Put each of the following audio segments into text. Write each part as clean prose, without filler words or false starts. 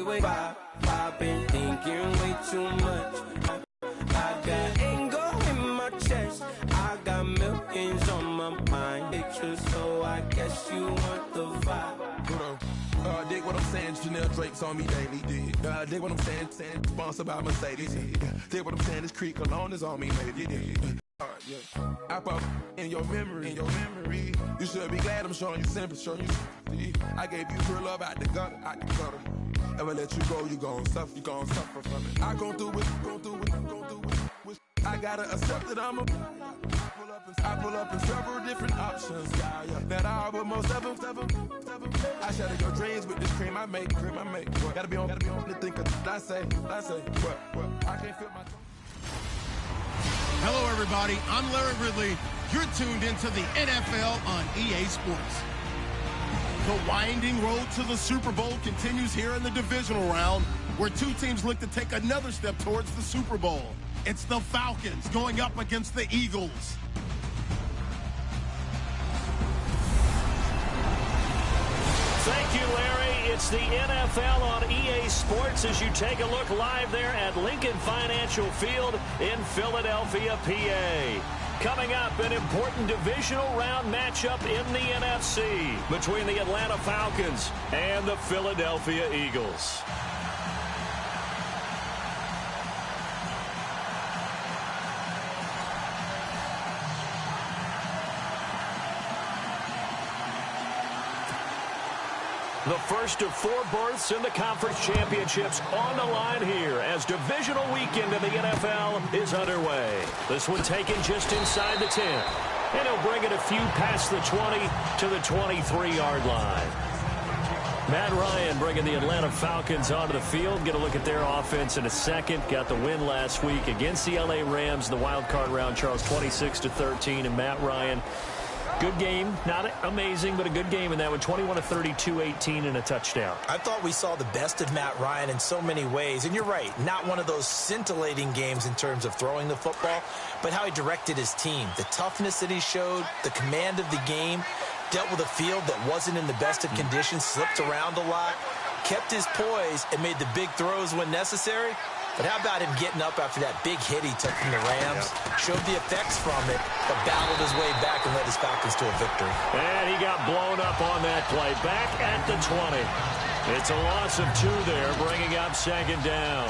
I've been thinking way too much. I got anger in my chest. I got millions on my mind. Pictures, so I guess you want the vibe. Dig what I'm saying, Chanel Drake's on me daily. Dig what I'm saying, sponsored by Mercedes. Dig what I'm saying, this Creek Cologne is on me, maybe. I pop in your memory, You should be glad I'm showing you sympathy, I gave you pure love out the gutter, Ever let you go, you gon' suffer from it. I gon' do it. I gotta accept that I'm a. I pull up in several different options, that I would most ever. I shatter your dreams with this cream I make. What? Gotta be on to think of. I say. What? I can't feel my. Hello, everybody. I'm Larry Ridley. You're tuned into the NFL on EA Sports. The winding road to the Super Bowl continues here in the divisional round, where two teams look to take another step towards the Super Bowl. It's the Falcons going up against the Eagles. Thank you, Larry. It's the NFL on EA Sports as you take a look live there at Lincoln Financial Field in Philadelphia, PA. Coming up, an important divisional round matchup in the NFC between the Atlanta Falcons and the Philadelphia Eagles. The first of four berths in the conference championships on the line here as divisional weekend in the NFL is underway. This one taken just inside the 10. And he'll bring it a few past the 20 to the 23-yard line. Matt Ryan bringing the Atlanta Falcons onto the field. Get a look at their offense in a second. Got the win last week against the LA Rams in the wild card round, Charles, 26-13. And Matt Ryan, good game. Not amazing, but a good game in that one. 21-32, 18, and a touchdown. I thought we saw the best of Matt Ryan in so many ways. And you're right, not one of those scintillating games in terms of throwing the football, but how he directed his team. The toughness that he showed, the command of the game, dealt with a field that wasn't in the best of conditions, slipped around a lot, kept his poise, and made the big throws when necessary. But how about him getting up after that big hit he took from the Rams, showed the effects from it, but battled his way back and led his Falcons to a victory. And he got blown up on that play, back at the 20. It's a loss of 2 there, bringing up second down.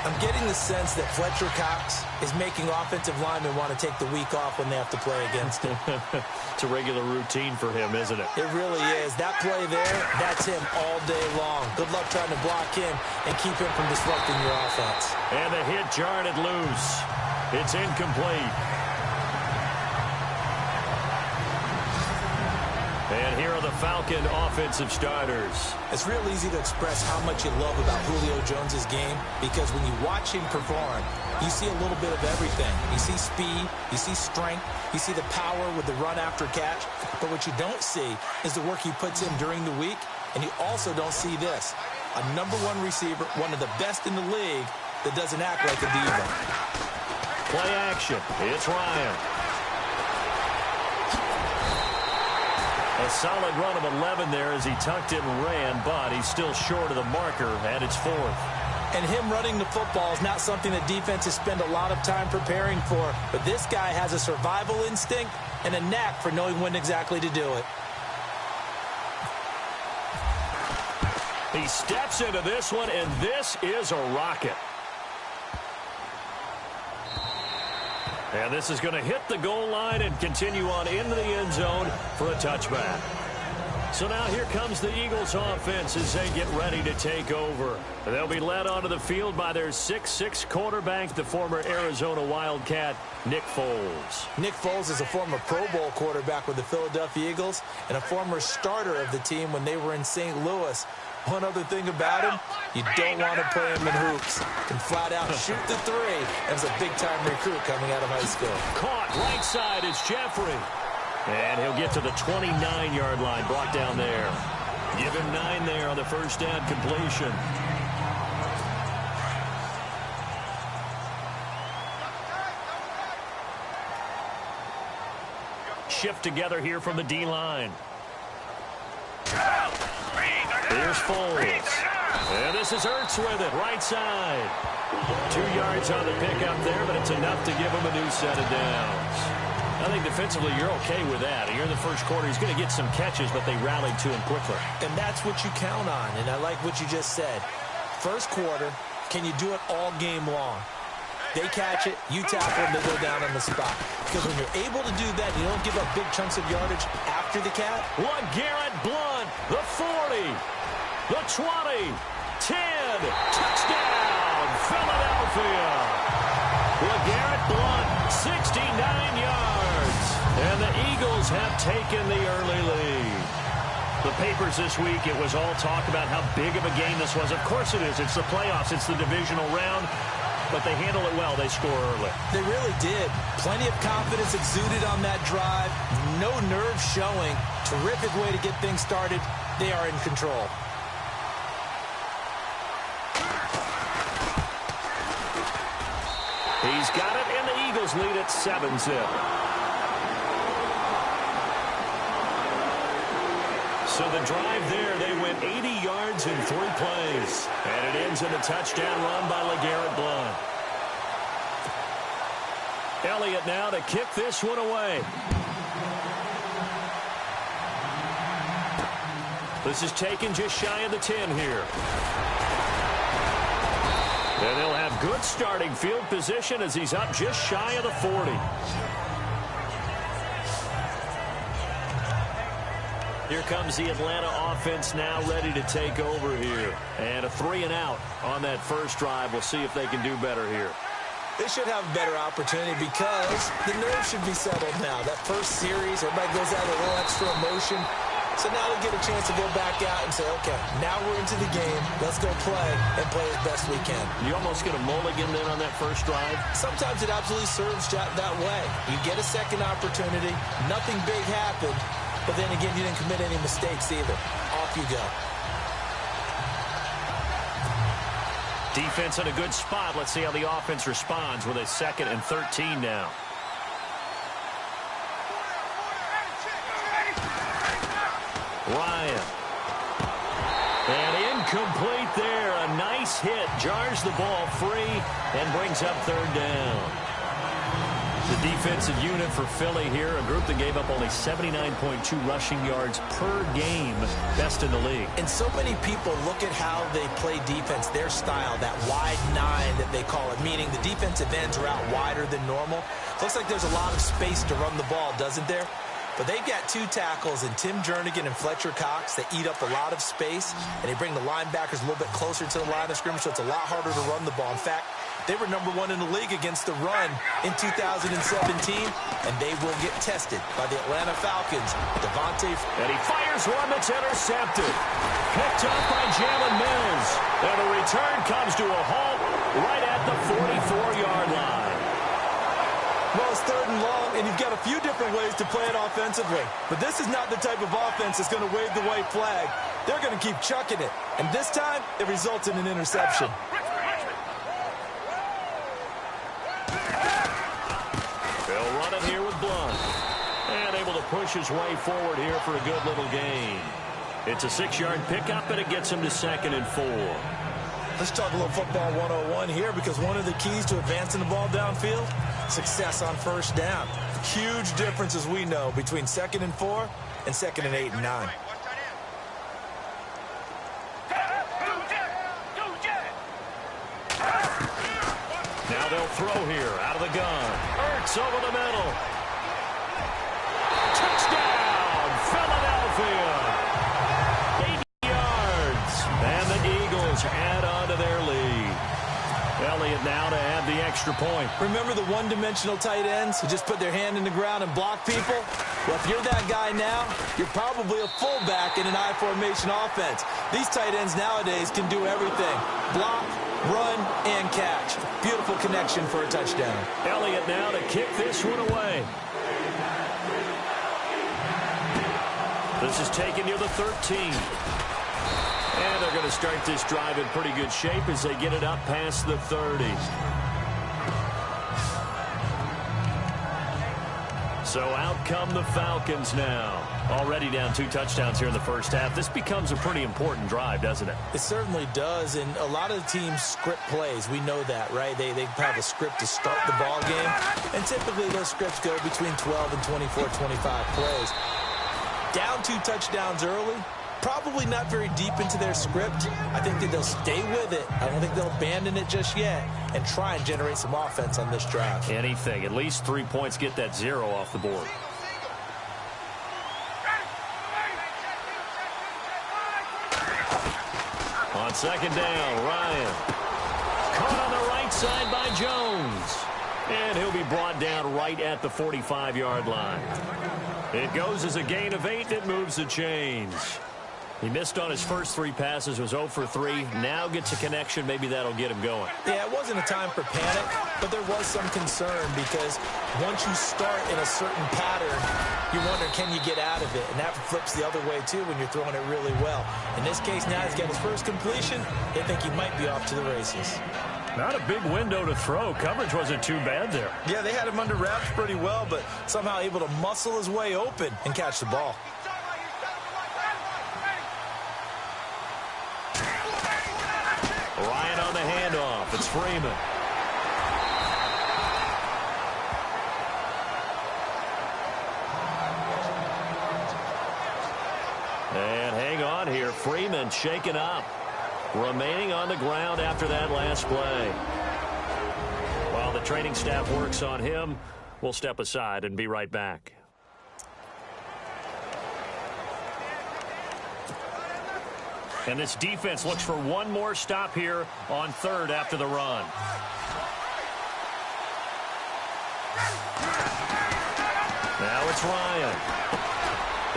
I'm getting the sense that Fletcher Cox is making offensive linemen want to take the week off when they have to play against him. It's a regular routine for him, isn't it? It really is. That play there, that's him all day long. Good luck trying to block him and keep him from disrupting your offense. And the hit jarred it loose. It's incomplete. And here are the Falcon offensive starters. It's real easy to express how much you love about Julio Jones' game because when you watch him perform, you see a little bit of everything. You see speed, you see strength, you see the power with the run after catch. But what you don't see is the work he puts in during the week, and you also don't see this. A #1 receiver, one of the best in the league, that doesn't act like a diva. Play action. It's Ryan. A solid run of 11 there as he tucked it and ran, but he's still short of the marker, and it's 4th. And him running the football is not something that defenses spend a lot of time preparing for, but this guy has a survival instinct and a knack for knowing when exactly to do it. He steps into this one, and this is a rocket. And this is going to hit the goal line and continue on into the end zone for a touchback. So now here comes the Eagles offense as they get ready to take over. They'll be led onto the field by their 6'6" quarterback, the former Arizona Wildcat, Nick Foles. Nick Foles is a former Pro Bowl quarterback with the Philadelphia Eagles and a former starter of the team when they were in St. Louis. One other thing about him, you don't want to play him in hoops. Can flat out shoot the 3 as a big-time recruit coming out of high school. Caught right side is Jeffrey. And he'll get to the 29-yard line, brought down there. Give him 9 there on the first down completion. Shift together here from the D-line. Here's Foles. And this is Ertz with it, right side. 2 yards on the pickup there, but it's enough to give him a new set of downs. I think defensively you're okay with that. Here in the first quarter, he's going to get some catches, but they rallied to him quickly. And that's what you count on, and I like what you just said. First quarter, can you do it all game long? They catch it, you tackle them, they go down on the spot. Because when you're able to do that, you don't give up big chunks of yardage after the catch. LeGarrette Blount, the 40, the 20, 10, touchdown, Philadelphia. LeGarrette Blount, 69 yards. And the Eagles have taken the early lead. The papers this week, it was all talk about how big of a game this was. Of course it is. It's the playoffs. It's the divisional round. But they handle it well. They score early. They really did. Plenty of confidence exuded on that drive. No nerves showing. Terrific way to get things started. They are in control. He's got it, and the Eagles lead at 7-zip. So the drive there, they went 80 yards in 3 plays. And it ends in a touchdown run by LeGarrette Blount. Elliott now to kick this one away. This is taken just shy of the 10 here. And they'll have good starting field position as he's up just shy of the 40. Here comes the Atlanta offense now ready to take over here. And a 3-and-out on that first drive. We'll see if they can do better here. They should have a better opportunity because the nerves should be settled now. That first series, everybody goes out with a little extra emotion. So now they get a chance to go back out and say, okay, now we're into the game. Let's go play and play as best we can. You almost get a mulligan then on that first drive? Sometimes it absolutely serves that way. You get a second opportunity. Nothing big happened. But then again, you didn't commit any mistakes either. Off you go. Defense in a good spot. Let's see how the offense responds with a 2nd and 13 now. Ryan. And incomplete there. A nice hit. Jars the ball free and brings up 3rd down. The defensive unit for Philly here, a group that gave up only 79.2 rushing yards per game, best in the league. And so many people look at how they play defense, their style, that wide 9 that they call it, meaning the defensive ends are out wider than normal. Looks like there's a lot of space to run the ball, doesn't there? But they've got 2 tackles in Tim Jernigan and Fletcher Cox that eat up a lot of space, and they bring the linebackers a little bit closer to the line of scrimmage, so it's a lot harder to run the ball. In fact, they were number 1 in the league against the run in 2017, and they will get tested by the Atlanta Falcons. Devontae. And he fires one that's intercepted. Picked up by Jalen Mills. And the return comes to a halt right at the 44-yard line. Well, it's 3rd and long, and you've got a few different ways to play it offensively. But this is not the type of offense that's going to wave the white flag. They're going to keep chucking it. And this time, it results in an interception. They'll run it here with Blount. And able to push his way forward here for a good little gain. It's a 6-yard pickup, and it gets him to 2nd and 4. Let's talk a little football 101 here, because one of the keys to advancing the ball downfield, success on first down. Huge difference, as we know, between 2nd and 4 and 2nd and 8 and 9. Now they'll throw here out of the gun. Ertz over the middle. Touchdown, Philadelphia. 80 yards. And the Eagles add on to their lead. Elliott now to add the extra point. Remember the one-dimensional tight ends who just put their hand in the ground and block people? Well, if you're that guy now, you're probably a fullback in an I-formation offense. These tight ends nowadays can do everything. Block, run, and catch. Beautiful connection for a touchdown. Elliott now to kick this one away. This is taken near the 13. And they're going to start this drive in pretty good shape as they get it up past the 30. So out come the Falcons now. Already down 2 touchdowns here in the first half. This becomes a pretty important drive, doesn't it? It certainly does, and a lot of the teams script plays. We know that, right? They have a script to start the ball game, and typically those scripts go between 12 and 24, 25 plays. Down 2 touchdowns early, probably not very deep into their script. I think that they'll stay with it. I don't think they'll abandon it just yet and try and generate some offense on this drive. Anything. At least 3 points, get that 0 off the board. On second down, Ryan. Caught on the right side by Jones. And he'll be brought down right at the 45-yard line. It goes as a gain of 8. It moves the chains. He missed on his first 3 passes, was 0 for 3. Now gets a connection. Maybe that'll get him going. Yeah, it wasn't a time for panic, but there was some concern because once you start in a certain pattern, you wonder, can you get out of it? And that flips the other way, too, when you're throwing it really well. In this case, now he's got his first completion. They think he might be off to the races. Not a big window to throw. Coverage wasn't too bad there. Yeah, they had him under wraps pretty well, but somehow able to muscle his way open and catch the ball. Ryan on the handoff. It's Freeman. And hang on here. Freeman shaken up. Remaining on the ground after that last play. While the training staff works on him, we'll step aside and be right back. And this defense looks for one more stop here on 3rd after the run. Now it's Ryan.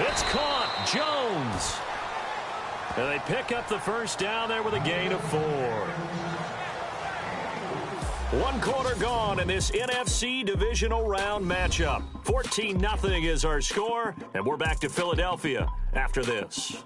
It's caught. Jones. And they pick up the first down there with a gain of 4. 1 quarter gone in this NFC Divisional Round matchup. 14-0 is our score, and we're back to Philadelphia after this.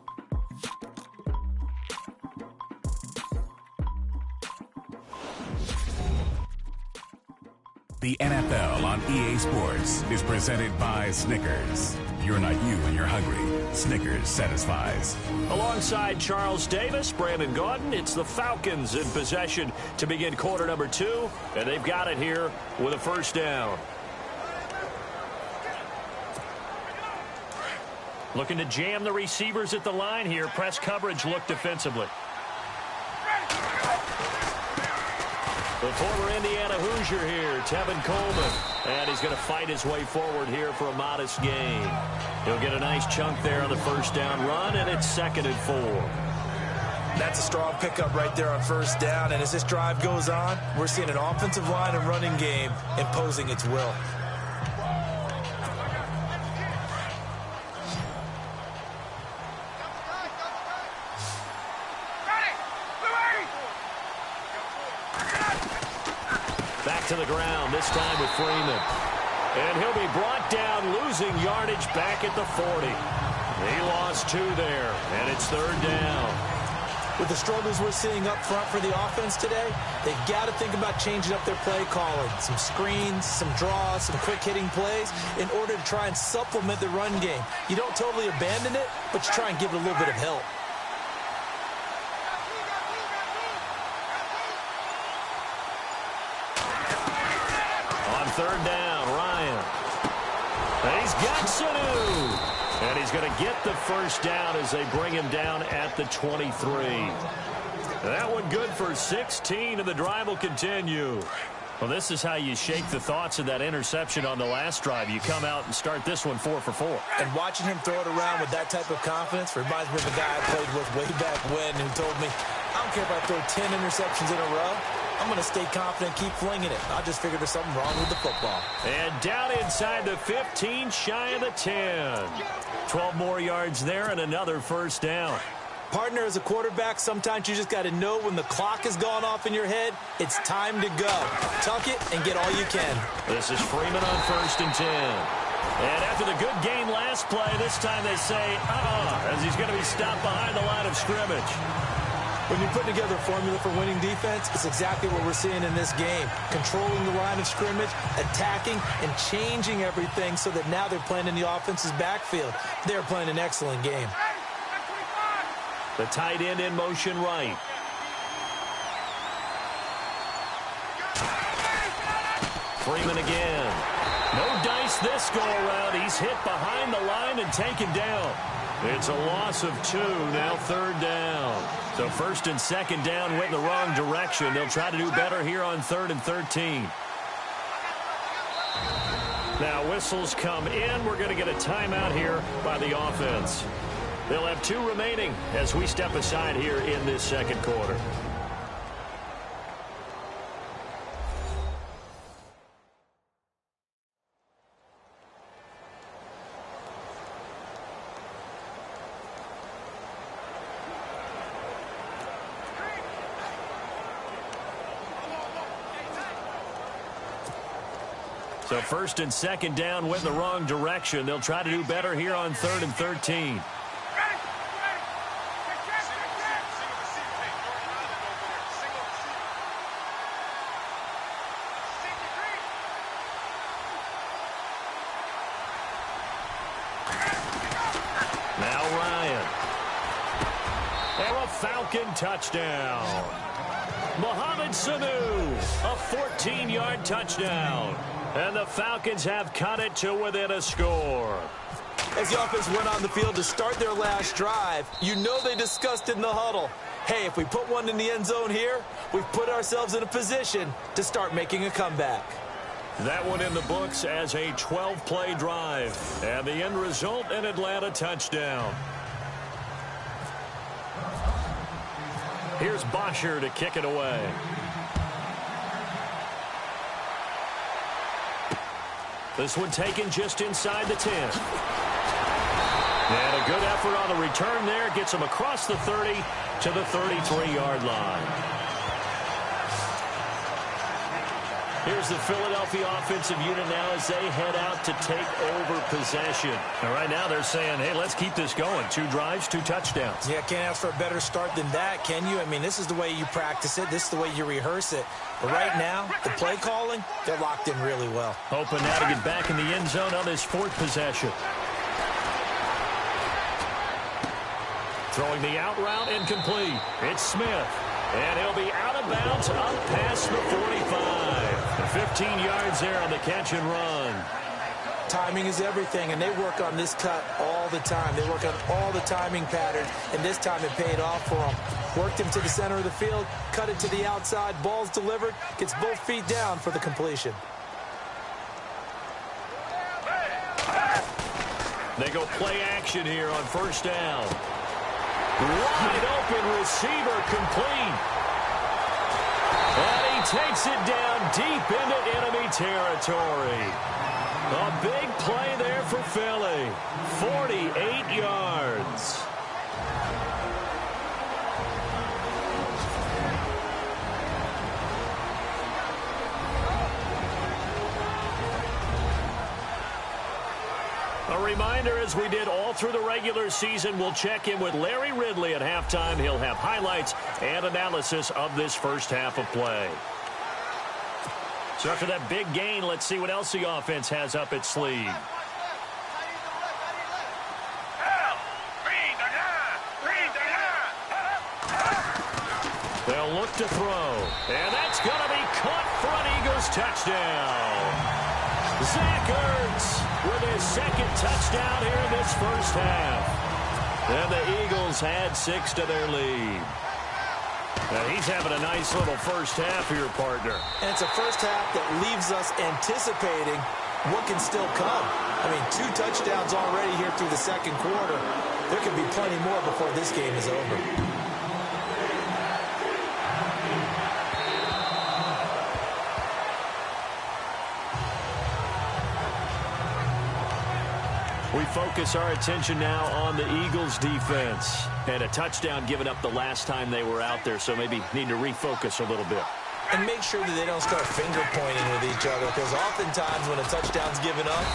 The NFL on EA Sports is presented by Snickers. You're not you when you're hungry. Snickers satisfies. Alongside Charles Davis, Brandon Gaudin, it's the Falcons in possession to begin quarter number 2, and they've got it here with a first down. Looking to jam the receivers at the line here. Press coverage look defensively. The former Indiana Hoosier here, Tevin Coleman. And he's going to fight his way forward here for a modest gain. He'll get a nice chunk there on the first down run, and it's 2nd and 4. That's a strong pickup right there on first down. And as this drive goes on, we're seeing an offensive line and running game imposing its will. Back to the ground, this time with Freeman. And he'll be brought down, losing yardage back at the 40. He lost 2 there, and it's 3rd down. With the struggles we're seeing up front for the offense today, they've got to think about changing up their play calling. Some screens, some draws, some quick-hitting plays in order to try and supplement the run game. You don't totally abandon it, but you try and give it a little bit of help. On 3rd down, Ryan. And he's got Sanu. And he's going to get the first down as they bring him down at the 23. That one good for 16, and the drive will continue. Well, this is how you shake the thoughts of that interception on the last drive. You come out and start this one 4 for 4. And watching him throw it around with that type of confidence reminds me of a guy I played with way back when who told me, I don't care if I throw 10 interceptions in a row. I'm going to stay confident, keep flinging it. I just figured there's something wrong with the football. And down inside the 15, shy of the 10. 12 more yards there and another first down. Partner, as a quarterback, sometimes you just got to know when the clock has gone off in your head, it's time to go. Tuck it and get all you can. This is Freeman on 1st and 10. And after the good game last play, this time they say, as he's going to be stopped behind the line of scrimmage. When you put together a formula for winning defense, it's exactly what we're seeing in this game. Controlling the line of scrimmage, attacking, and changing everything so that now they're playing in the offense's backfield. They're playing an excellent game. The tight end in motion right. Freeman again. No dice this go-around. He's hit behind the line and taken down. It's a loss of 2, now 3rd down. So 1st and 2nd down went in the wrong direction. They'll try to do better here on 3rd and 13. Now whistles come in. We're going to get a timeout here by the offense. They'll have 2 remaining as we step aside here in this 2nd quarter. So 1st and 2nd down went in the wrong direction. They'll try to do better here on 3rd and 13. Now Ryan. And a Falcon touchdown. Mohamed Sanu, a 14-yard touchdown. And the Falcons have cut it to within a score. As the offense went on the field to start their last drive, you know they discussed in the huddle, hey, if we put one in the end zone here, we've put ourselves in a position to start making a comeback. That one in the books as a 12-play drive. And the end result, an Atlanta touchdown. Here's Bosher to kick it away. This one taken just inside the 10. And a good effort on the return there. Gets him across the 30 to the 33-yard line. Here's the Philadelphia offensive unit now as they head out to take over possession. And right now they're saying, hey, let's keep this going. 2 drives, 2 touchdowns. Yeah, can't ask for a better start than that, can you? I mean, this is the way you practice it. This is the way you rehearse it. But right now, the play calling, they're locked in really well. Hoping now to get back in the end zone on this 4th possession. Throwing the out route incomplete. It's Smith. And he'll be out of bounds up past the 45. 15 yards there on the catch and run. Timing is everything, and they work on this cut all the time. They work on all the timing patterns, and this time it paid off for them. Worked him to the center of the field, cut it to the outside, ball's delivered, gets both feet down for the completion. They go play action here on 1st down. Wide open receiver complete. And he takes it down deep into enemy territory. A big play there for Philly. 48 yards. A reminder, as we did all through the regular season, we'll check in with Larry Ridley at halftime. He'll have highlights and analysis of this first half of play. So after that big gain, let's see what else the offense has up its sleeve. They'll look to throw. And that's going to be caught for an Eagles touchdown. Zach Ertz with his 2nd touchdown here in this first half. And the Eagles add 6 to their lead. Now he's having a nice little first half here, partner. And it's a first half that leaves us anticipating what can still come. I mean, 2 touchdowns already here through the 2nd quarter. There could be plenty more before this game is over. We focus our attention now on the Eagles defense. And a touchdown given up the last time they were out there, so maybe need to refocus a little bit. And make sure that they don't start finger pointing with each other, because oftentimes when a touchdown's given up,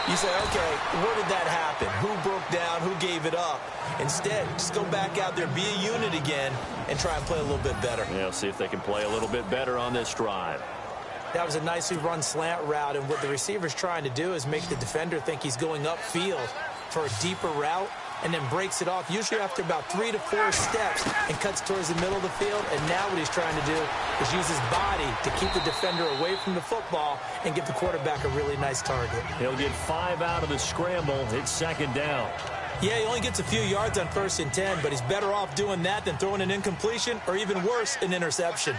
You say, okay, where did that happen? Who broke down? Who gave it up? Instead, just go back out there, be a unit again, and try and play a little bit better. Yeah, see if they can play a little bit better on this drive. That was a nicely run slant route, and what the receiver's trying to do is make the defender think he's going upfield for a deeper route, and then breaks it off, usually after about 3 to 4 steps, and cuts towards the middle of the field. And now what he's trying to do is use his body to keep the defender away from the football and give the quarterback a really nice target. He'll get 5 out of the scramble. It's second down. Yeah, he only gets a few yards on 1st and 10, but he's better off doing that than throwing an incompletion or, even worse, an interception.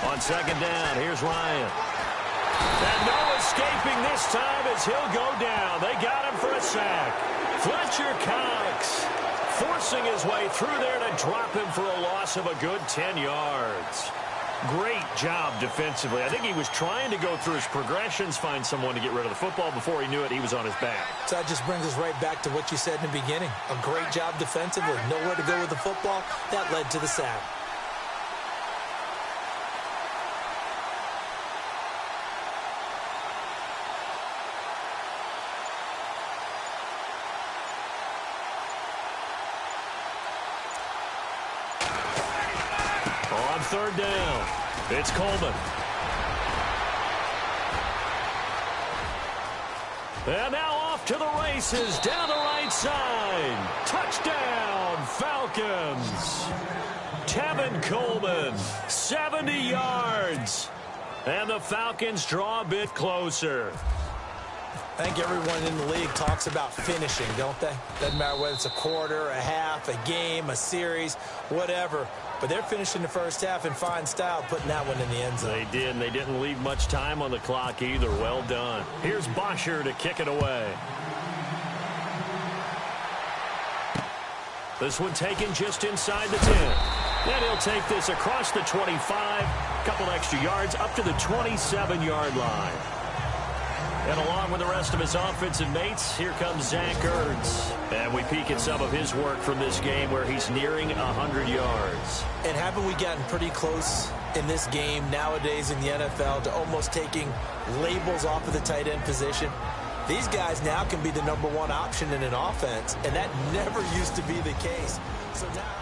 On second down, here's Ryan. And no escaping this time as he'll go down. They got him for a sack. Fletcher Cox forcing his way through there to drop him for a loss of a good 10 yards. Great job defensively. I think he was trying to go through his progressions, find someone to get rid of the football. Before he knew it, he was on his back. So that just brings us right back to what you said in the beginning. A great job defensively. Nowhere to go with the football. That led to the sack. On third down, it's Coleman. And now off to the races down the right side. Touchdown, Falcons. Tevin Coleman, 70 yards. And the Falcons draw a bit closer. I think everyone in the league talks about finishing, don't they? Doesn't matter whether it's a quarter, a half, a game, a series, whatever. But they're finishing the first half in fine style, putting that one in the end zone. They did, and they didn't leave much time on the clock either. Well done. Here's Bosher to kick it away. This one taken just inside the 10. And he'll take this across the 25, couple extra yards, up to the 27-yard line. And along with the rest of his offensive mates, here comes Zach Ertz. And we peek at some of his work from this game where he's nearing 100 yards. And haven't we gotten pretty close in this game nowadays in the NFL to almost taking labels off of the tight end position? These guys now can be the #1 option in an offense, and that never used to be the case. So now...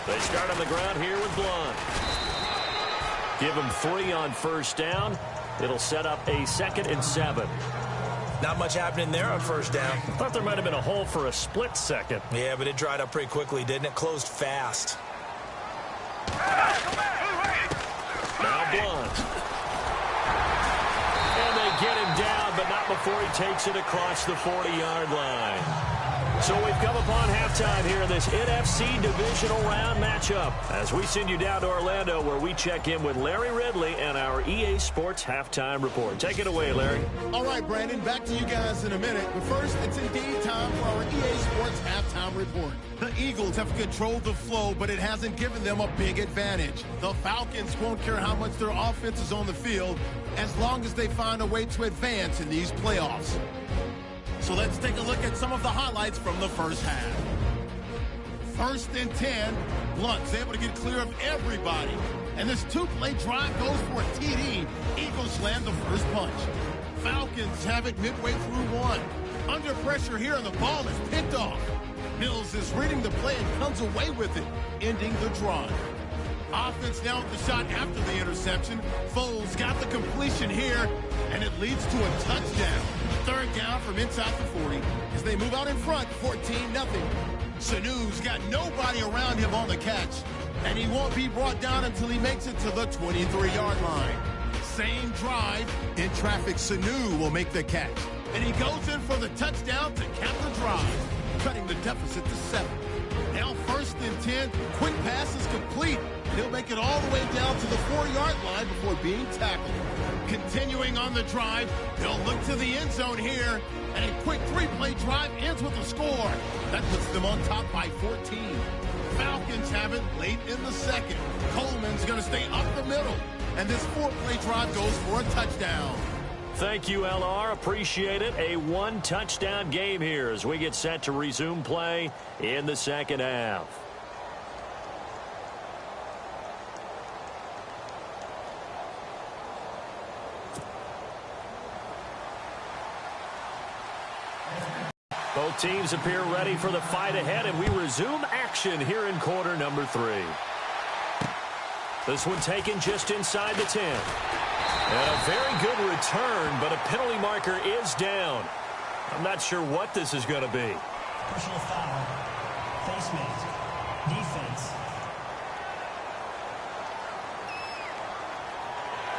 They start on the ground here with Blunt. Give him 3 on first down. It'll set up a 2nd and 7. Not much happening there on first down. Thought there might have been a hole for a split second. Yeah, but it dried up pretty quickly, didn't it? Closed fast. Now Blunt. And they get him down, but not before he takes it across the 40-yard line. So we've come upon halftime here in this NFC Divisional Round matchup as we send you down to Orlando where we check in with Larry Ridley and our EA Sports Halftime Report. Take it away, Larry. All right, Brandon, back to you guys in a minute. But first, it's indeed time for our EA Sports Halftime Report. The Eagles have controlled the flow, but it hasn't given them a big advantage. The Falcons won't care how much their offense is on the field as long as they find a way to advance in these playoffs. So let's take a look at some of the highlights from the first half. 1st and 10, Blunt's able to get clear of everybody. And this 2-play drive goes for a TD. Eagles land the first punch. Falcons have it midway through 1. Under pressure here, and the ball is picked off. Mills is reading the play and comes away with it, ending the drive. Offense now with the shot after the interception. Foles got the completion here, and it leads to a touchdown. 3rd down from inside the 40 as they move out in front, 14-0. Sanu's got nobody around him on the catch, and he won't be brought down until he makes it to the 23-yard line. Same drive. In traffic, Sanu will make the catch, and he goes in for the touchdown to cap the drive, cutting the deficit to 7. Now 1st and 10, quick pass is complete. He'll make it all the way down to the 4-yard line before being tackled. Continuing on the drive, they'll look to the end zone here, and a quick 3-play drive ends with a score. That puts them on top by 14. Falcons have it late in the 2nd. Coleman's going to stay up the middle, and this 4-play drive goes for a touchdown. Thank you, LR. Appreciate it. A one-touchdown game here as we get set to resume play in the second half. Both teams appear ready for the fight ahead, and we resume action here in quarter number 3. This one taken just inside the 10. And a very good return, but a penalty marker is down. I'm not sure what this is going to be. Personal foul. Face mask. Defense.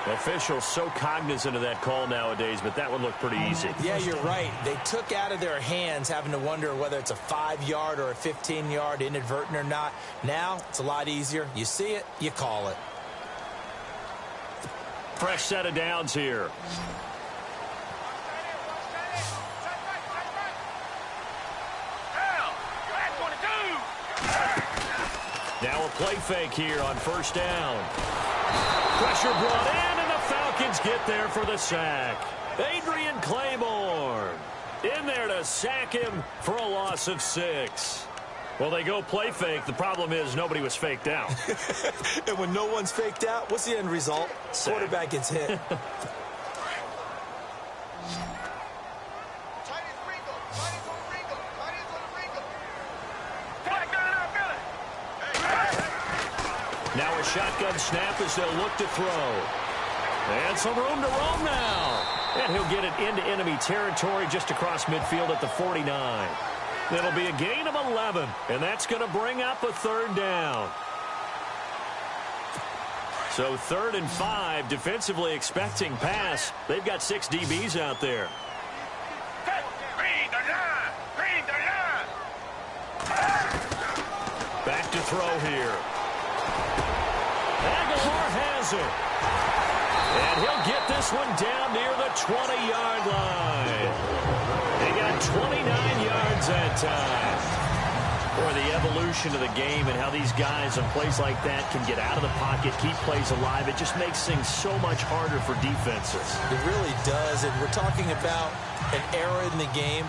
Officials so cognizant of that call nowadays, but that one looked pretty easy. Yeah, you're right. They took out of their hands having to wonder whether it's a 5-yard or a 15-yard inadvertent or not. Now, it's a lot easier. You see it, you call it. Fresh set of downs here. Now a play fake here on first down. Pressure brought in, and the Falcons get there for the sack. Adrian Claiborne in there to sack him for a loss of 6. Well, they go play fake. The problem is nobody was faked out. And when no one's faked out, what's the end result? Sack. Quarterback gets hit. Now a shotgun snap as they'll look to throw. And some room to roam now. And he'll get it into enemy territory just across midfield at the 49. It'll be a gain of 11, and that's going to bring up a third down. So 3rd and 5, defensively expecting pass. They've got 6 DBs out there. Back to throw here. Aguilar has it. And he'll get this one down near the 20-yard line. They got 29 yards that time. Boy, the evolution of the game and how these guys in plays like that can get out of the pocket, keep plays alive, it just makes things so much harder for defenses. It really does, and we're talking about an era in the game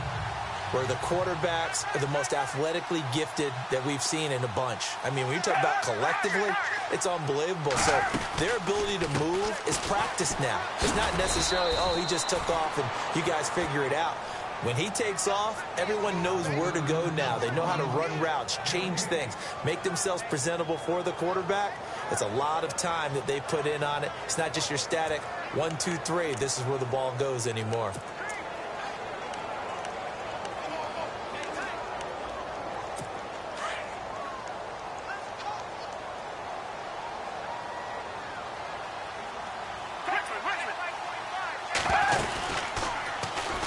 where the quarterbacks are the most athletically gifted that we've seen in a bunch. I mean, when you talk about collectively, it's unbelievable. So their ability to move is practiced now. It's not necessarily, oh, he just took off and you guys figure it out. When he takes off, everyone knows where to go now. They know how to run routes, change things, make themselves presentable for the quarterback. It's a lot of time that they put in on it. It's not just your static 1, 2, 3. This is where the ball goes anymore.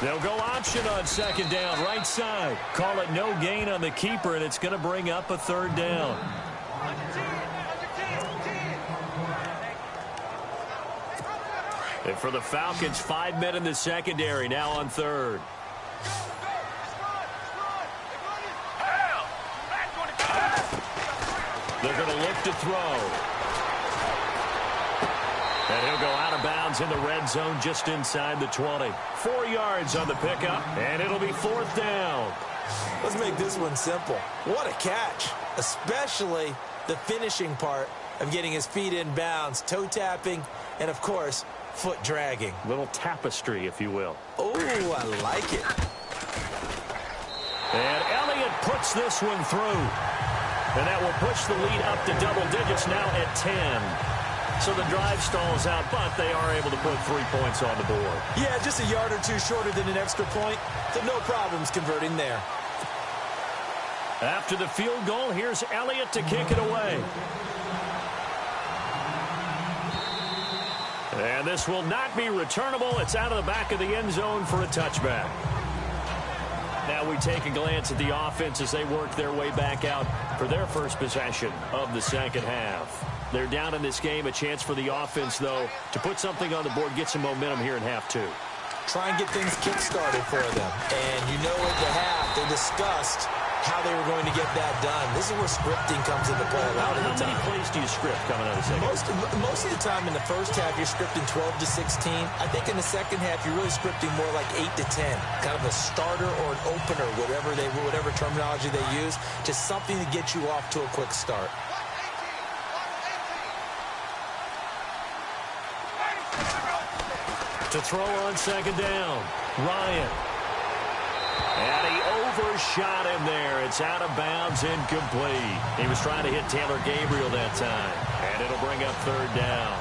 They'll go option on second down, right side. Call it no gain on the keeper, and it's going to bring up a third down. And for the Falcons, 5 men in the secondary, now on third. They're going to look to throw. And he'll go out of bounds in the red zone just inside the 20. 4 yards on the pickup, and it'll be 4th down. Let's make this one simple. What a catch, especially the finishing part of getting his feet in bounds, toe tapping, and, of course, foot dragging. Little tapestry, if you will. Oh, I like it. And Elliott puts this one through. And that will push the lead up to double digits now at 10. So the drive stalls out, but they are able to put 3 points on the board. Yeah, just a yard or two shorter than an extra point. So no problems converting there. After the field goal, here's Elliott to kick it away. And this will not be returnable. It's out of the back of the end zone for a touchback. Now we take a glance at the offense as they work their way back out for their first possession of the second half. They're down in this game. A chance for the offense, though, to put something on the board, get some momentum here in half 2. Try and get things kick-started for them. And you know at the half, they discussed how they were going to get that done. This is where scripting comes into play. Allowing the time. How many plays do you script coming out of the second? Most of the time in the first half, you're scripting 12 to 16. I think in the second half, you're really scripting more like 8 to 10. Kind of a starter or an opener, whatever terminology they use. Just something to get you off to a quick start. To throw on second down, Ryan. And he overshot him there. It's out of bounds, incomplete. He was trying to hit Taylor Gabriel that time. And it'll bring up third down.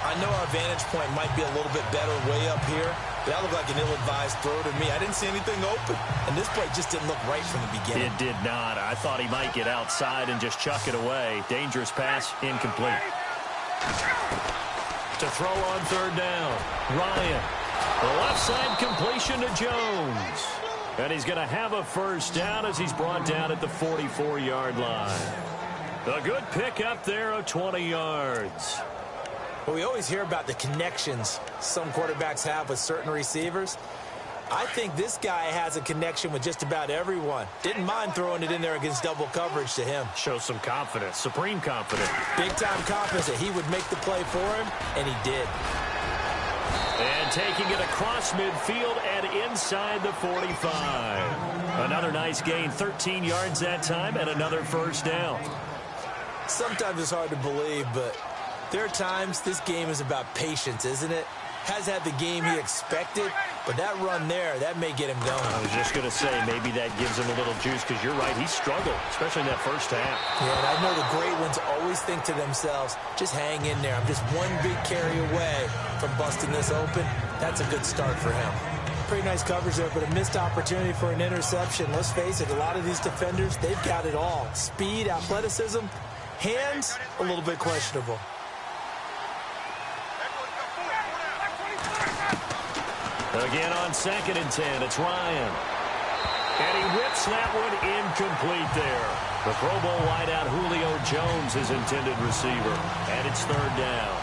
I know our vantage point might be a little bit better way up here. That looked like an ill-advised throw to me. I didn't see anything open. And this play just didn't look right from the beginning. It did not. I thought he might get outside and just chuck it away. Dangerous pass, incomplete. To throw on third down, Ryan. The left side completion to Jones. And he's going to have a first down as he's brought down at the 44-yard line. A good pick up there of 20 yards. Well, we always hear about the connections some quarterbacks have with certain receivers. I think this guy has a connection with just about everyone. Didn't mind throwing it in there against double coverage to him. Shows some confidence, supreme confidence. Big-time confidence that he would make the play for him, and he did. And taking it across midfield and inside the 45. Another nice gain, 13 yards that time, and another first down. Sometimes it's hard to believe, but there are times this game is about patience, isn't it? Has had the game he expected, but that run there, that may get him going. I was just going to say, maybe that gives him a little juice, because you're right, he struggled, especially in that first half. Yeah, and I know the great ones always think to themselves, just hang in there. I'm just one big carry away from busting this open. That's a good start for him. Pretty nice coverage there, but a missed opportunity for an interception. Let's face it, a lot of these defenders, they've got it all. Speed, athleticism, hands, a little bit questionable. Again on 2nd and 10, it's Ryan. And he whips that one incomplete there. The Pro Bowl wideout Julio Jones, his intended receiver. And it's third down.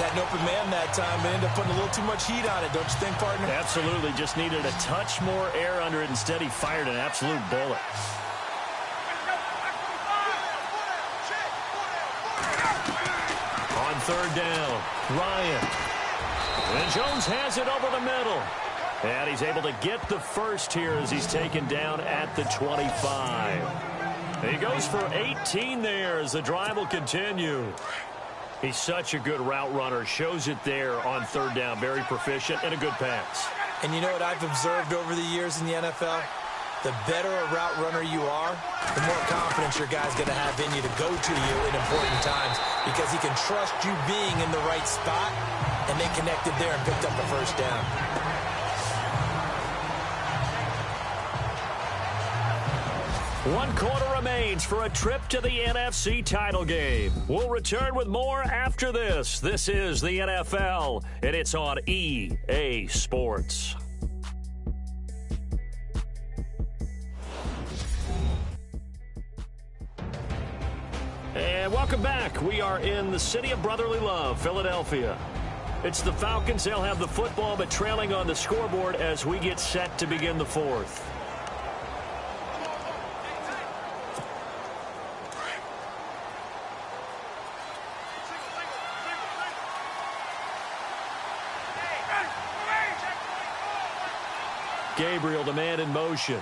Had an open man that time, but ended up putting a little too much heat on it, don't you think, partner? Absolutely. Just needed a touch more air under it. Instead, he fired an absolute bullet. On third down, Ryan. And Jones has it over the middle. And he's able to get the first here as he's taken down at the 25. He goes for 18 there as the drive will continue. He's such a good route runner. Shows it there on third down. Very proficient and a good pass. And you know what I've observed over the years in the NFL? The better a route runner you are, the more confidence your guy's going to have in you to go to you in important times, because he can trust you being in the right spot, and they connected there and picked up the first down. One quarter remains for a trip to the NFC title game. We'll return with more after this. This is the NFL, and it's on EA Sports. And welcome back. We are in the city of brotherly love, Philadelphia. It's the Falcons. They'll have the football, but trailing on the scoreboard as we get set to begin the fourth. Gabriel, the man in motion.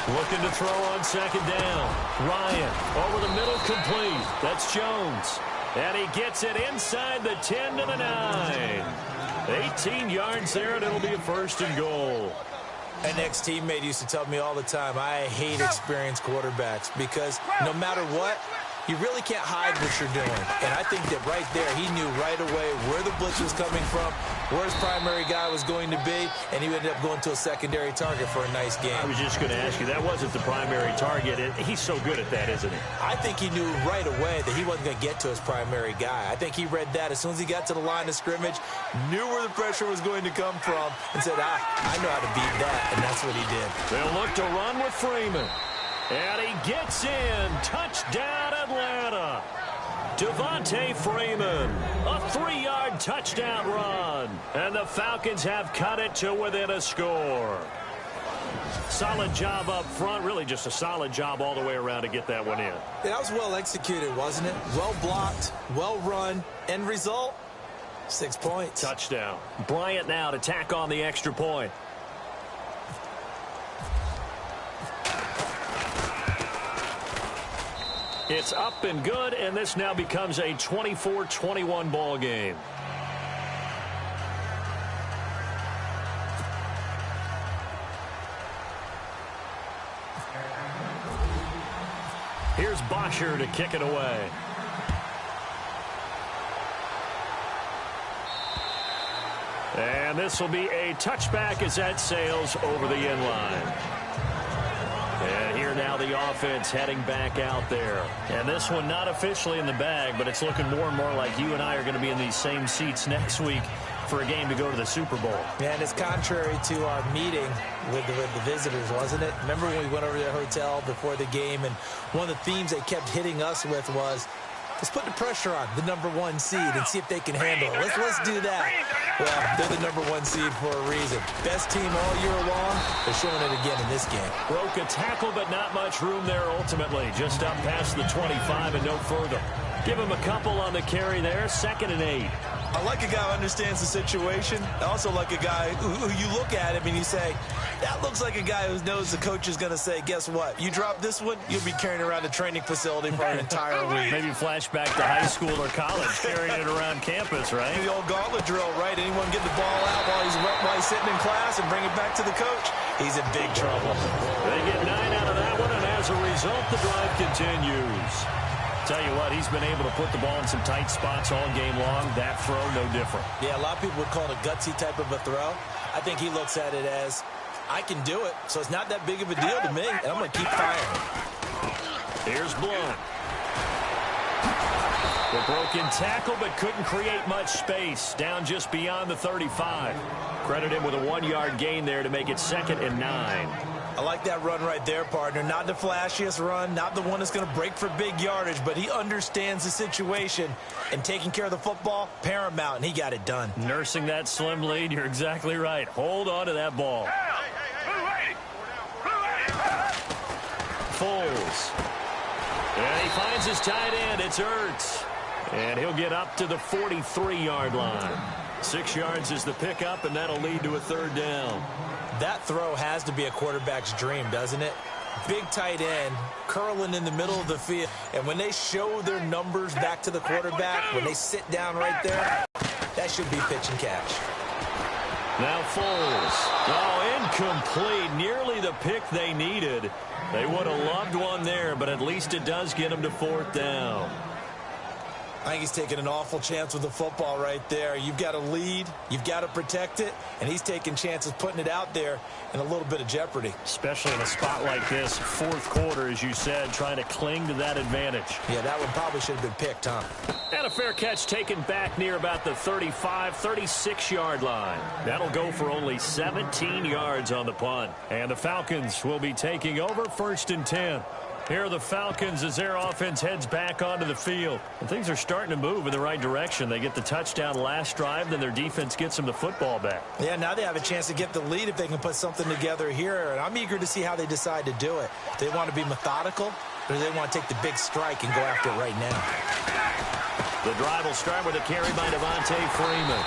Looking to throw on second down. Ryan over the middle, complete. That's Jones. And he gets it inside the 10 to the 9. 18 yards there, and it'll be a first and goal. An ex-teammate used to tell me all the time, I hate experienced quarterbacks, because no matter what, you really can't hide what you're doing. And I think that right there, he knew right away where the blitz was coming from, where his primary guy was going to be, and he ended up going to a secondary target for a nice game. I was just going to ask you, that wasn't the primary target. He's so good at that, isn't he? I think he knew right away that he wasn't going to get to his primary guy. I think he read that as soon as he got to the line of scrimmage, knew where the pressure was going to come from, and said, I know how to beat that, and that's what he did. They'll look to run with Freeman. And he gets in. Touchdown, Atlanta. Devontae Freeman. A 3-yard touchdown run. And the Falcons have cut it to within a score. Solid job up front, really just a solid job all the way around to get that one in. Yeah, that was well executed, wasn't it? Well blocked, well run. End result, 6 points. Touchdown. Bryant now to tack on the extra point. It's up and good, and this now becomes a 24-21 ball game. Here's Bosher to kick it away. And this will be a touchback as that sails over the end line. And here now the offense heading back out there. And this one not officially in the bag, but it's looking more and more like you and I are going to be in these same seats next week for a game to go to the Super Bowl. Yeah, and it's contrary to our meeting with the visitors, wasn't it? Remember when we went over to the hotel before the game, and one of the themes they kept hitting us with was, let's put the pressure on the #1 seed and see if they can handle it. Let's do that. Well, they're the #1 seed for a reason. Best team all year long. They're showing it again in this game. Broke a tackle, but not much room there ultimately. Just up past the 25 and no further. Give him a couple on the carry there. 2nd and 8. I like a guy who understands the situation. I also like a guy who you look at him and you say, that looks like a guy who knows the coach is going to say, guess what? You drop this one, you'll be carrying around the training facility for an entire week. Maybe flashback to high school or college, carrying it around campus, right? The old gauntlet drill, right? Anyone get the ball out while he's sitting in class and bring it back to the coach? He's in big trouble. They get 9 out of that one, and as a result, the drive continues. Tell you what, he's been able to put the ball in some tight spots all game long. That throw, no different. Yeah, a lot of people would call it a gutsy type of a throw. I think he looks at it as, I can do it, so it's not that big of a deal to me, and I'm going to keep firing. Here's Blunt. The broken tackle, but couldn't create much space. Down just beyond the 35. Credit him with a 1-yard gain there to make it 2nd and 9. I like that run right there, partner. Not the flashiest run, not the one that's going to break for big yardage, but he understands the situation, and taking care of the football, paramount, and he got it done. Nursing that slim lead, you're exactly right. Hold on to that ball. Foles. And he finds his tight end. It's Ertz. And he'll get up to the 43-yard line. 6 yards is the pickup, and that'll lead to a 3rd down. That throw has to be a quarterback's dream, doesn't it? Big tight end, curling in the middle of the field. And when they show their numbers back to the quarterback, when they sit down right there, that should be pitch and catch. Now Foles. Oh, incomplete. Nearly the pick they needed. They would have loved one there, but at least it does get them to 4th down. I think he's taking an awful chance with the football right there. You've got to lead, you've got to protect it, and he's taking chances putting it out there in a little bit of jeopardy. Especially in a spot like this, 4th quarter, as you said, trying to cling to that advantage. Yeah, that one probably should have been picked, huh? And a fair catch taken back near about the 35, 36-yard line. That'll go for only 17 yards on the punt. And the Falcons will be taking over 1st and 10. Here are the Falcons as their offense heads back onto the field. And things are starting to move in the right direction. They get the touchdown last drive, then their defense gets them the football back. Yeah, now they have a chance to get the lead if they can put something together here. And I'm eager to see how they decide to do it. Do they want to be methodical, or do they want to take the big strike and go after it right now? The drive will start with a carry by Devontae Freeman.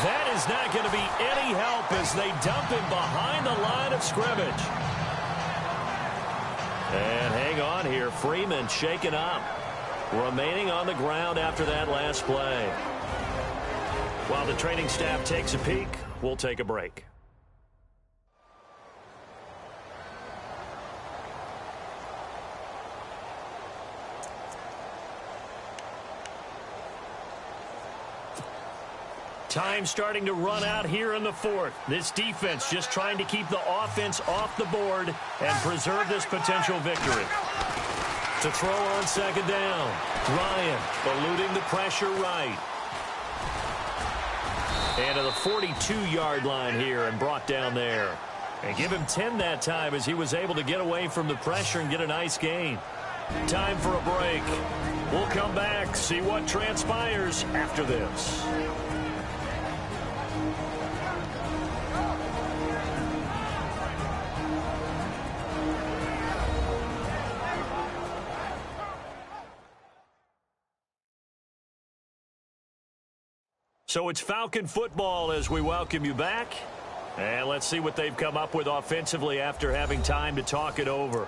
That is not going to be any help as they dump him behind the line of scrimmage. And hang on here. Freeman shaken up. Remaining on the ground after that last play. While the training staff takes a peek, we'll take a break. Time starting to run out here in the 4th. This defense just trying to keep the offense off the board and preserve this potential victory. To throw on 2nd down. Ryan eluding the pressure right. And to the 42-yard line here and brought down there. And give him 10 that time as he was able to get away from the pressure and get a nice gain. Time for a break. We'll come back, see what transpires after this. So it's Falcon football as we welcome you back. And let's see what they've come up with offensively after having time to talk it over.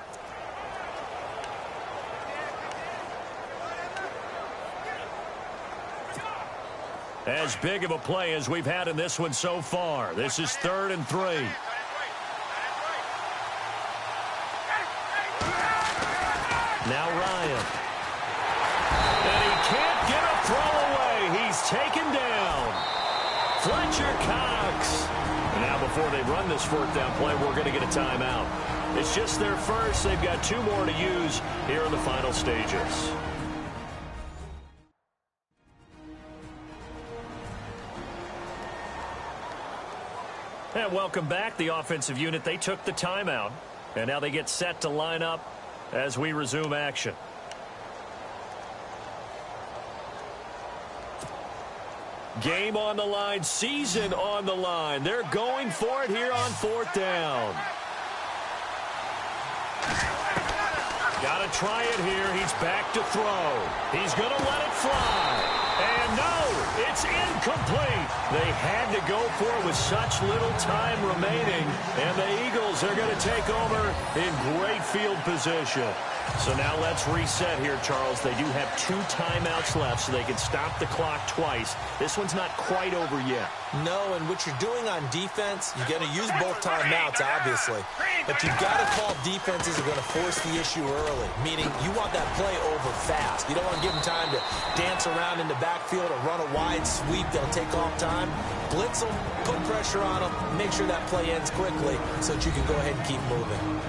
As big of a play as we've had in this one so far. This is 3rd and 3. Now Ryan. And he can't get a throw away. He's taken down. Fletcher Cox. And now before they run this 4th down play, we're going to get a timeout. It's just their first. They've got 2 more to use here in the final stages. And welcome back. The offensive unit, they took the timeout. And now they get set to line up as we resume action. Game on the line, season on the line. They're going for it here on 4th down. Got to try it here. He's back to throw. He's going to let it fly. And no, it's incomplete. They had to go for it with such little time remaining. And the Eagles are going to take over in great field position. So now let's reset here, Charles. They do have 2 timeouts left, so they can stop the clock twice. This one's not quite over yet. No, and what you're doing on defense, you're going to use both timeouts, obviously. But you've got to call defenses are going to force the issue early, meaning you want that play over fast. You don't want to give them time to dance around in the backfield or run a wide sweep. They'll take off time. Blitz them, put pressure on them, make sure that play ends quickly so that you can go ahead and keep moving.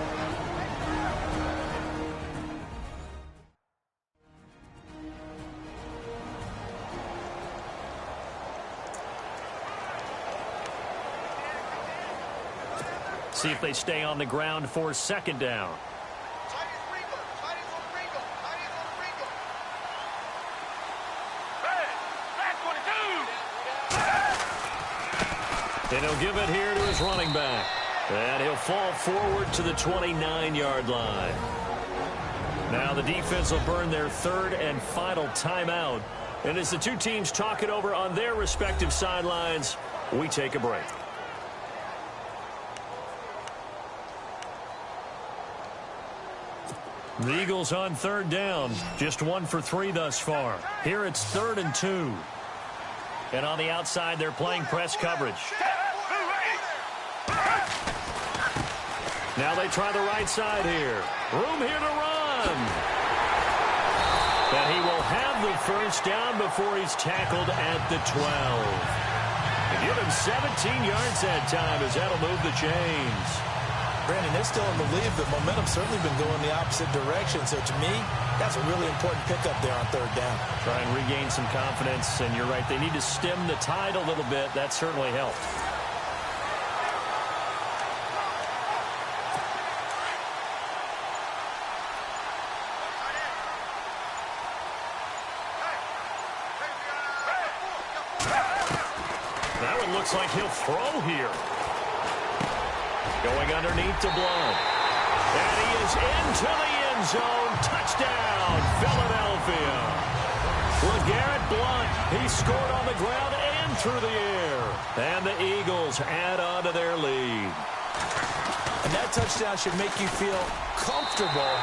See if they stay on the ground for 2nd down. And he'll give it here to his running back. And he'll fall forward to the 29-yard line. Now the defense will burn their 3rd and final timeout. And as the 2 teams talk it over on their respective sidelines, we take a break. The Eagles on 3rd down, just 1 for 3 thus far. Here it's 3rd and 2. And on the outside, they're playing press coverage. Now they try the right side here. Room here to run. And he will have the 1st down before he's tackled at the 12. And give him 17 yards that time as that'll move the chains. Brandon, they're still in the lead, but momentum's certainly been going the opposite direction. So to me, that's a really important pickup there on 3rd down. Try and regain some confidence, and you're right, they need to stem the tide a little bit. That certainly helped. That one looks like he'll throw here. Going underneath to Blunt. And he is into the end zone. Touchdown, Philadelphia. LeGarrette Blunt, he scored on the ground and through the air. And the Eagles add on to their lead. And that touchdown should make you feel comfortable.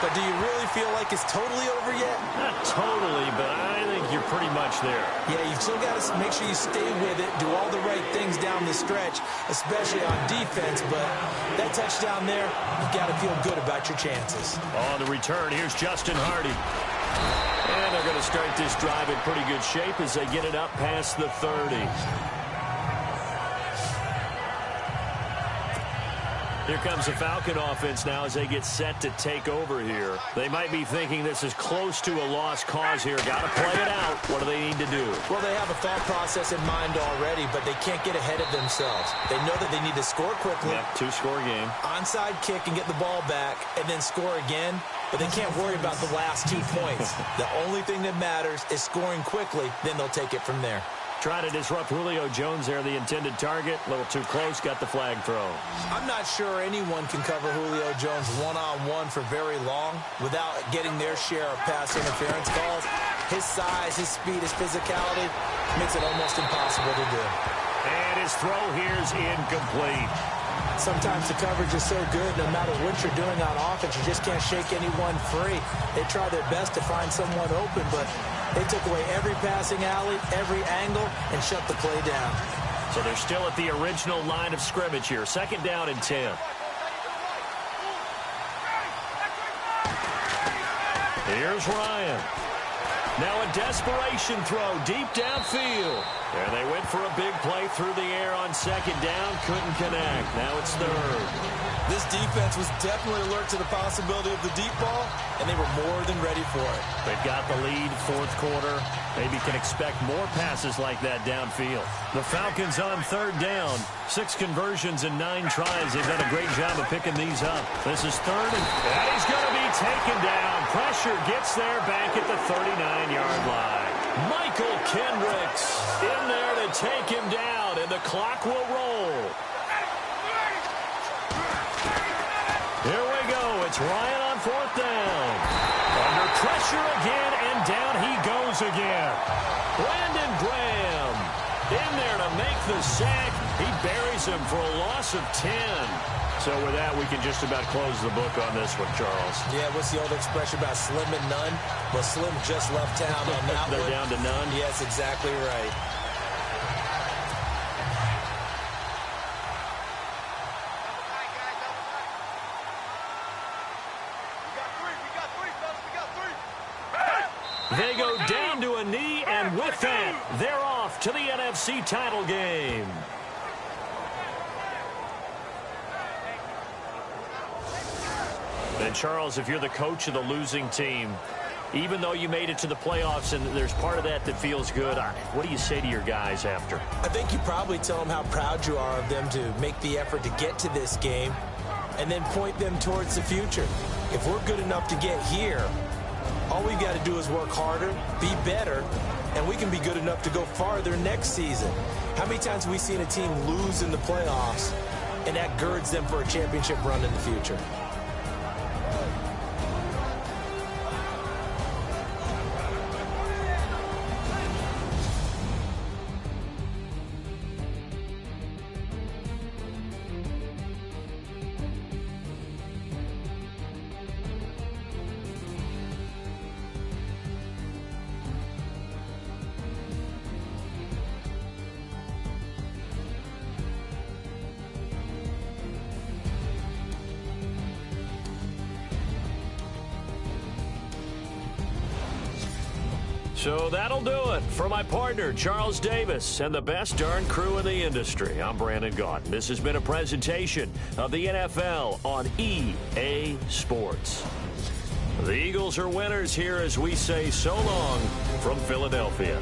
But do you really feel like it's totally over yet? Not totally, but I think you're pretty much there. Yeah, you've still got to make sure you stay with it, do all the right things down the stretch, especially on defense. But that touchdown there, you've got to feel good about your chances. On the return, here's Justin Hardy. And they're going to start this drive in pretty good shape as they get it up past the 30. Here comes the Falcon offense now as they get set to take over here. They might be thinking this is close to a lost cause here. Got to play it out. What do they need to do? Well, they have a thought process in mind already, but they can't get ahead of themselves. They know that they need to score quickly. Yep, 2-score game. Onside kick and get the ball back and then score again. But they can't worry about the last 2 points. The only thing that matters is scoring quickly. Then they'll take it from there. Try to disrupt Julio Jones there, the intended target. A little too close, got the flag throw. I'm not sure anyone can cover Julio Jones one-on-one for very long without getting their share of pass interference calls. His size, his speed, his physicality makes it almost impossible to do. And his throw here is incomplete. Sometimes the coverage is so good, no matter what you're doing on offense, you just can't shake anyone free. They try their best to find someone open, but they took away every passing alley, every angle, and shut the play down. So they're still at the original line of scrimmage here. 2nd down and 10. Here's Ryan. Now a desperation throw deep downfield. And they went for a big play through the air on 2nd down. Couldn't connect. Now it's 3rd. This defense was definitely alert to the possibility of the deep ball, and they were more than ready for it. They've got the lead, 4th quarter. Maybe can expect more passes like that downfield. The Falcons on 3rd down. 6 conversions and 9 tries. They've done a great job of picking these up. This is 3rd, and he's going to be taken down. Pressure gets there back at the 39-yard line. Michael Kendricks in there to take him down, and the clock will roll. Here we go. It's Ryan on 4th down. Under pressure again, and down he goes again. Brandon Graham in there to make the sack. He buries him for a loss of 10. So with that, we can just about close the book on this one, Charles. Yeah, what's the old expression about slim and none? Well, Slim just left town on that one. They're down to none? Yes, exactly right. They go down to a knee, and with that, they're off to the NFC title game. And Charles, if you're the coach of the losing team, even though you made it to the playoffs and there's part of that that feels good, what do you say to your guys after? I think you probably tell them how proud you are of them to make the effort to get to this game and then point them towards the future. If we're good enough to get here, all we've got to do is work harder, be better, and we can be good enough to go farther next season. How many times have we seen a team lose in the playoffs, and that girds them for a championship run in the future? So that'll do it for my partner, Charles Davis, and the best darn crew in the industry. I'm Brandon Gaudin. This has been a presentation of the NFL on EA Sports. The Eagles are winners here as we say so long from Philadelphia.